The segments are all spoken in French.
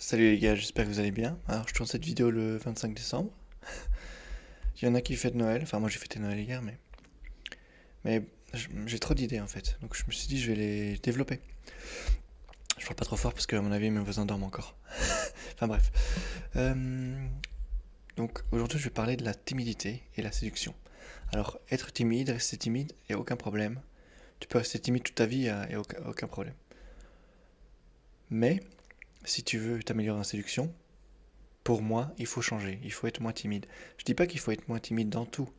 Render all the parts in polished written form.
Salut les gars, j'espère que vous allez bien. Alors je tourne cette vidéo le 25 décembre. Il y en a qui fêtent Noël, enfin moi j'ai fêté Noël hier, mais j'ai trop d'idées en fait. Donc je me suis dit je vais les développer. Je parle pas trop fort parce que à mon avis mes voisins dorment encore. Enfin bref. Euh, donc aujourd'hui je vais parler de la timidité et la séduction. Alors être timide, rester timide, il a aucun problème. Tu peux rester timide toute ta vie, il a aucun problème. Mais si tu veux t'améliorer en séduction, pour moi, il faut changer, il faut être moins timide. Je dis pas qu'il faut être moins timide dans tout.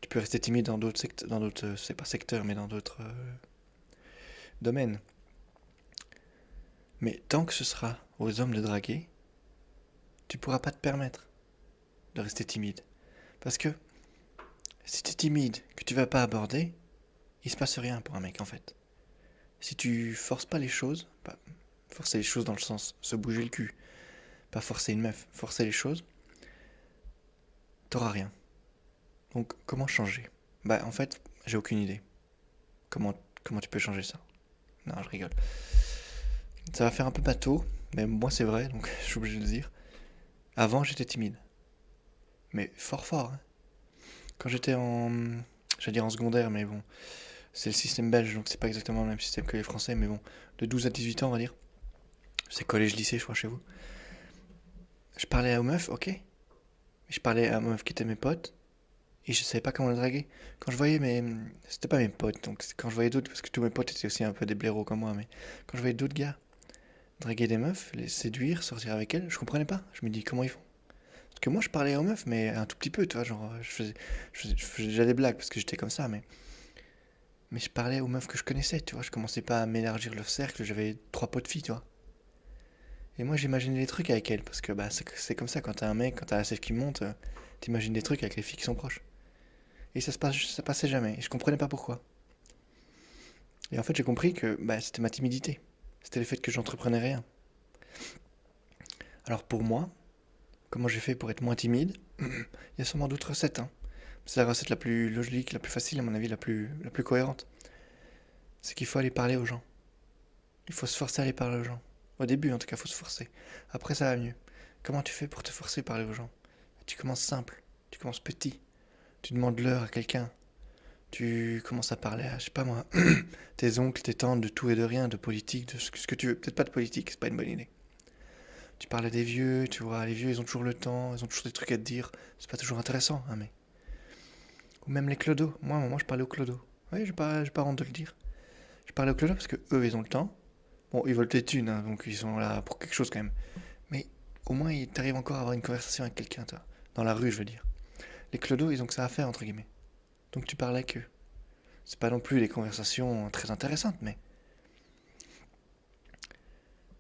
Tu peux rester timide dans d'autres secteurs, c'est pas secteurs, mais dans d'autres domaines. Mais tant que ce sera aux hommes de draguer, tu pourras pas te permettre de rester timide. Parce que si tu es timide, que tu vas pas aborder, il se passe rien pour un mec en fait. Si tu forces pas les choses, pas forcer les choses dans le sens se bouger le cul, pas forcer une meuf, forcer les choses, t'auras rien. Donc comment changer? Bah en fait, j'ai aucune idée. Comment, comment tu peux changer ça? Non, je rigole. Ça va faire un peu bateau, mais moi c'est vrai, donc je suis obligé de le dire. Avant j'étais timide, mais fort fort, hein. Quand j'étais j'allais dire en secondaire, mais bon, c'est le système belge, donc c'est pas exactement le même système que les français, mais bon, de 12 à 18 ans on va dire. C'est collège-lycée je crois chez vous. Je parlais aux meufs, ok, mais je parlais à une meuf qui étaient mes potes, et je savais pas comment le draguer. Quand je voyais mes... C'était pas mes potes, donc quand je voyais d'autres, parce que tous mes potes étaient aussi un peu des blaireaux comme moi, mais quand je voyais d'autres gars draguer des meufs, les séduire, sortir avec elles, je comprenais pas. Je me dis comment ils font. Parce que moi je parlais aux meufs, mais un tout petit peu, tu vois, genre je faisais déjà des blagues parce que j'étais comme ça, mais je parlais aux meufs que je connaissais, tu vois, je commençais pas à m'élargir le cercle, j'avais trois potes filles, tu vois. Et moi j'imaginais des trucs avec elles, parce que bah c'est comme ça, quand t'as un mec, quand t'as la sève qui monte, t'imagines des trucs avec les filles qui sont proches. Et ça passait jamais, et je comprenais pas pourquoi. Et en fait j'ai compris que bah, c'était ma timidité, c'était le fait que j'entreprenais rien. Alors pour moi, comment j'ai fait pour être moins timide? Il y a sûrement d'autres recettes, hein. C'est la recette la plus logique, la plus facile, à mon avis, la plus cohérente. C'est qu'il faut aller parler aux gens. Il faut se forcer à aller parler aux gens. Au début, en tout cas, il faut se forcer. Après, ça va mieux. Comment tu fais pour te forcer à parler aux gens? Tu commences simple, tu commences petit. Tu demandes l'heure à quelqu'un. Tu commences à parler à, je sais pas moi, tes oncles, tes tantes, de tout et de rien, de politique, de ce que tu veux. Peut-être pas de politique, c'est pas une bonne idée. Tu parles à des vieux, tu vois, les vieux, ils ont toujours le temps, ils ont toujours des trucs à te dire. C'est pas toujours intéressant, hein, mais. Ou même les clodos. Moi, à un moment, je parlais aux clodos. Oui, j'ai pas honte de le dire. Je parlais aux clodos parce que eux, ils ont le temps. Bon, ils veulent tes thunes, hein, donc ils sont là pour quelque chose quand même. Mais au moins, t'arrives encore à avoir une conversation avec quelqu'un, toi. Dans la rue, je veux dire. Les clodos, ils ont que ça à faire, entre guillemets. Donc tu parles avec eux. C'est pas non plus des conversations très intéressantes, mais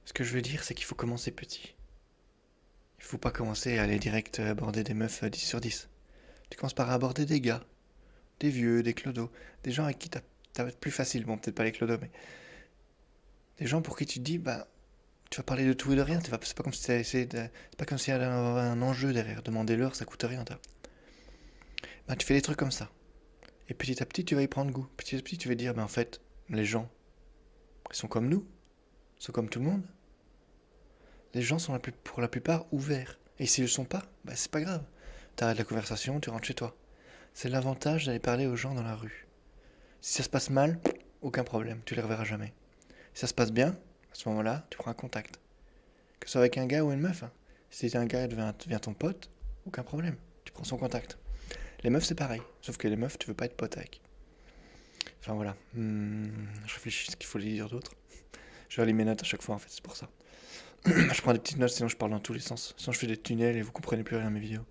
ce que je veux dire, c'est qu'il faut commencer petit. Il faut pas commencer à aller direct aborder des meufs 10 sur 10. Tu commences par aborder des gars, des vieux, des clodos, des gens avec qui t'as plus facile. Bon, peut-être pas les clodos, mais des gens pour qui tu te dis, bah, tu vas parler de tout et de rien. C'est pas comme si c'est pas comme s'il y avait un enjeu derrière. Demander l'heure, ça coûte rien. Bah, tu fais des trucs comme ça. Et petit à petit, tu vas y prendre goût. Petit à petit, tu vas dire, bah, en fait, les gens, ils sont comme nous, ils sont comme tout le monde. Les gens sont pour la plupart ouverts. Et s'ils le sont pas, bah, c'est pas grave. T'arrêtes la conversation, tu rentres chez toi. C'est l'avantage d'aller parler aux gens dans la rue. Si ça se passe mal, aucun problème, tu les reverras jamais. Si ça se passe bien, à ce moment-là, tu prends un contact. Que ce soit avec un gars ou une meuf, hein. Si un gars devient ton pote, aucun problème, tu prends son contact. Les meufs, c'est pareil, sauf que les meufs, tu veux pas être pote avec. Enfin voilà. Je réfléchis à ce qu'il faut lui dire d'autre. Je relis mes notes à chaque fois, en fait, c'est pour ça. Je prends des petites notes, sinon je parle dans tous les sens. Sinon je fais des tunnels et vous comprenez plus rien à mes vidéos.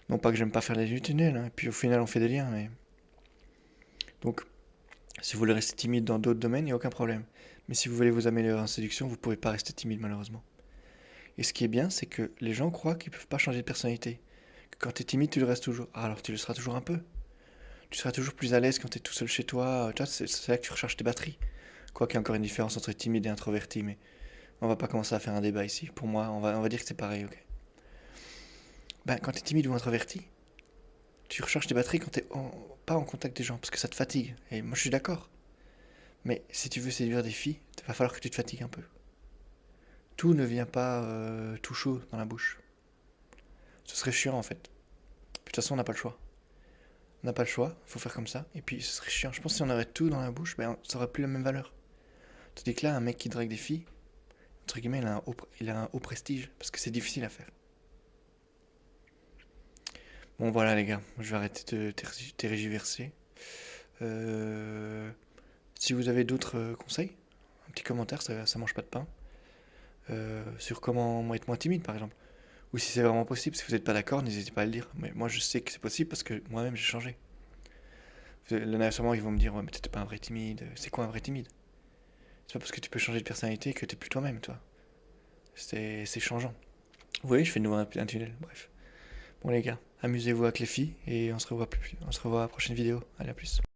Non pas que j'aime pas faire des tunnels, hein, et puis au final on fait des liens, mais... Donc, si vous voulez rester timide dans d'autres domaines, il n'y a aucun problème. Mais si vous voulez vous améliorer en séduction, vous ne pouvez pas rester timide malheureusement. Et ce qui est bien, c'est que les gens croient qu'ils ne peuvent pas changer de personnalité. Que quand tu es timide, tu le restes toujours. Ah, alors tu le seras toujours un peu. Tu seras toujours plus à l'aise quand tu es tout seul chez toi. Tu vois, c'est là que tu recharges tes batteries. Quoi qu'il y a encore une différence entre timide et introverti, mais on va pas commencer à faire un débat ici. Pour moi, on va dire que c'est pareil, ok. Ben, quand tu es timide ou introverti, tu recharges tes batteries quand tu pas en contact des gens, parce que ça te fatigue. Et moi je suis d'accord. Mais si tu veux séduire des filles, il va falloir que tu te fatigues un peu. tout ne vient pas tout chaud dans la bouche. Ce serait chiant en fait. De toute façon, on n'a pas le choix. On n'a pas le choix, il faut faire comme ça. Et puis ce serait chiant. Je pense que si on aurait tout dans la bouche, ben, ça aurait plus la même valeur. Tandis que là, un mec qui drague des filles, entre guillemets, il a un haut prestige. Parce que c'est difficile à faire. Bon voilà les gars, je vais arrêter de tergiverser. Euh, Si vous avez d'autres conseils, un petit commentaire, ça mange pas de pain. Sur comment être moins timide par exemple. Ou si c'est vraiment possible, si vous n'êtes pas d'accord, n'hésitez pas à le dire. Mais moi je sais que c'est possible parce que moi-même j'ai changé. Là sûrement ils vont me dire, ouais mais t'étais pas un vrai timide. C'est quoi un vrai timide? C'est pas parce que tu peux changer de personnalité que t'es plus toi-même, toi. C'est changeant. Vous voyez, je fais de nouveau un tunnel, bref. Bon les gars, amusez-vous avec les filles et on se revoit à la prochaine vidéo. Allez, à plus.